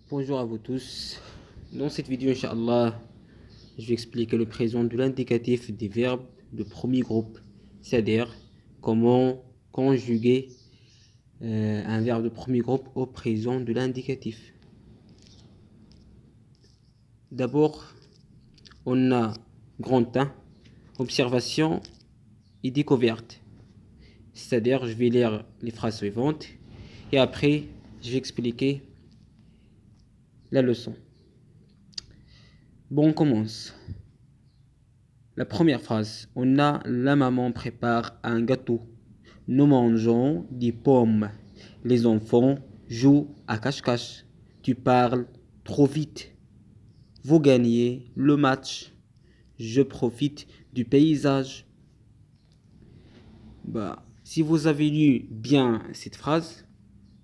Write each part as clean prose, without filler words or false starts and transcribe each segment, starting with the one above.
Bonjour à vous tous. Dans cette vidéo, Inch'Allah, je vais expliquer le présent de l'indicatif des verbes de premier groupe, c'est-à-dire comment conjuguer un verbe de premier groupe au présent de l'indicatif. D'abord, on a grand 1, observation et découverte. C'est-à-dire, je vais lire les phrases suivantes et après, je vais expliquer la leçon. Bon, on commence. La première phrase, on a la maman prépare un gâteau. Nous mangeons des pommes. Les enfants jouent à cache-cache. Tu parles trop vite. Vous gagnez le match. Je profite du paysage. Si vous avez lu bien cette phrase,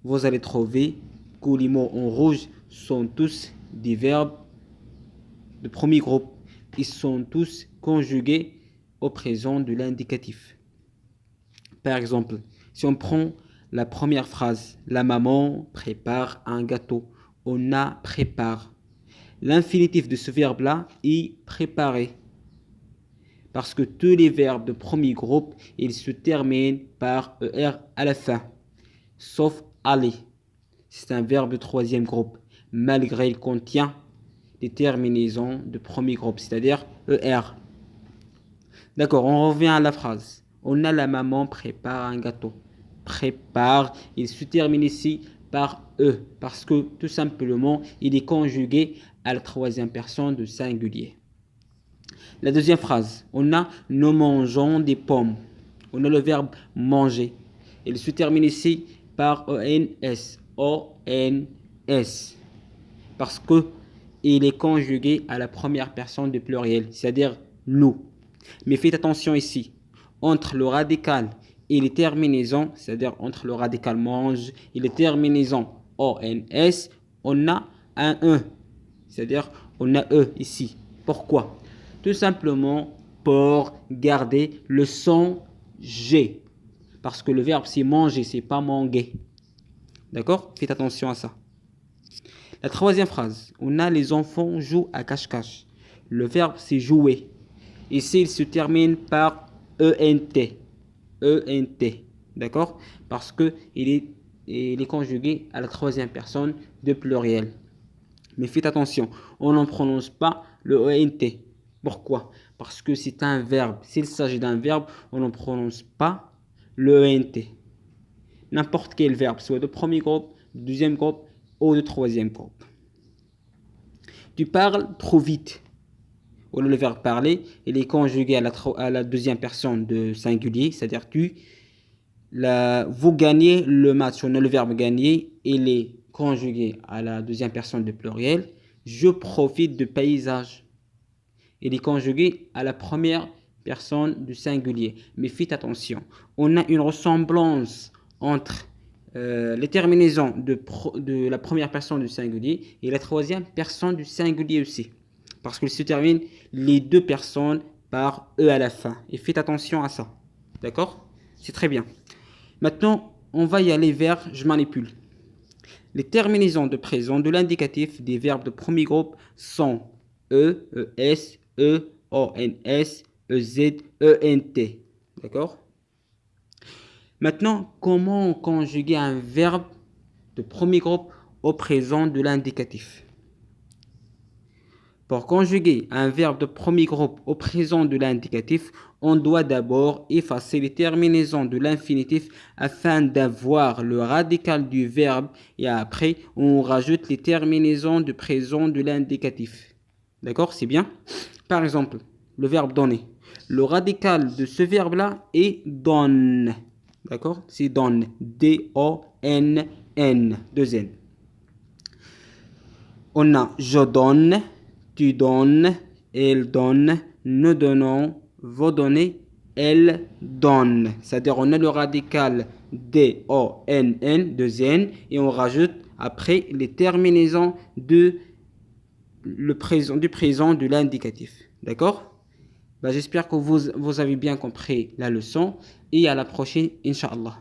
vous allez trouver que les mots en rouge sont tous des verbes de premier groupe. Ils sont tous conjugués au présent de l'indicatif. Par exemple, si on prend la première phrase, la maman prépare un gâteau. On a prépare. L'infinitif de ce verbe-là est préparer. Parce que tous les verbes de premier groupe, ils se terminent par ER à la fin. Sauf aller. C'est un verbe de troisième groupe. Malgré il contient des terminaisons de premier groupe, c'est-à-dire ER. D'accord, on revient à la phrase. On a la maman prépare un gâteau. Prépare, il se termine ici par E, parce que tout simplement, il est conjugué à la troisième personne de singulier. La deuxième phrase, on a nous mangeons des pommes. On a le verbe manger. Il se termine ici par ENS. O-N-S. Parce que il est conjugué à la première personne du pluriel, c'est-à-dire nous. Mais faites attention ici, entre le radical et les terminaisons, c'est-à-dire entre le radical mange et les terminaisons ONS, on a un E, c'est-à-dire on a E ici. Pourquoi? Tout simplement pour garder le son G. Parce que le verbe c'est manger, c'est pas manger. D'accord? Faites attention à ça. La troisième phrase, on a les enfants jouent à cache-cache. Le verbe c'est jouer. Ici, il se termine par ENT. ENT. D'accord? Parce qu'il est conjugué à la troisième personne de pluriel. Mais faites attention, on n'en prononce pas le ENT. Pourquoi? Parce que c'est un verbe. S'il s'agit d'un verbe, on n'en prononce pas le ENT. N'importe quel verbe, soit de premier groupe, de deuxième groupe ou de troisième groupe. Tu parles trop vite. On a le verbe parler, il est conjugué à la deuxième personne de singulier, c'est-à-dire tu. Vous gagnez le match, on a le verbe gagner, il est conjugué à la deuxième personne de pluriel. Je profite du paysage. Il est conjugué à la première personne du singulier. Mais faites attention, on a une ressemblance entre les terminaisons de la première personne du singulier et la troisième personne du singulier aussi. Parce qu'il se termine les deux personnes par E à la fin. Et faites attention à ça. D'accord? C'est très bien. Maintenant, on va y aller vers je manipule. Les terminaisons de présent de l'indicatif des verbes de premier groupe sont E, ES, E, ONS, EZ, ENT. D'accord? Maintenant, comment conjuguer un verbe de premier groupe au présent de l'indicatif? Pour conjuguer un verbe de premier groupe au présent de l'indicatif, on doit d'abord effacer les terminaisons de l'infinitif afin d'avoir le radical du verbe et après on rajoute les terminaisons de présent de l'indicatif. D'accord? C'est bien? Par exemple, le verbe donner. Le radical de ce verbe-là est donne. D'accord? C'est donne. D-O-N-N. Deux N. On a je donne. Tu donnes, elle donne, nous donnons, vous donnez, elle donne. C'est-à-dire on a le radical D-O-N-N, deux N, et on rajoute après les terminaisons du présent de l'indicatif. D'accord? J'espère que vous avez bien compris la leçon et à la prochaine, Inch'Allah.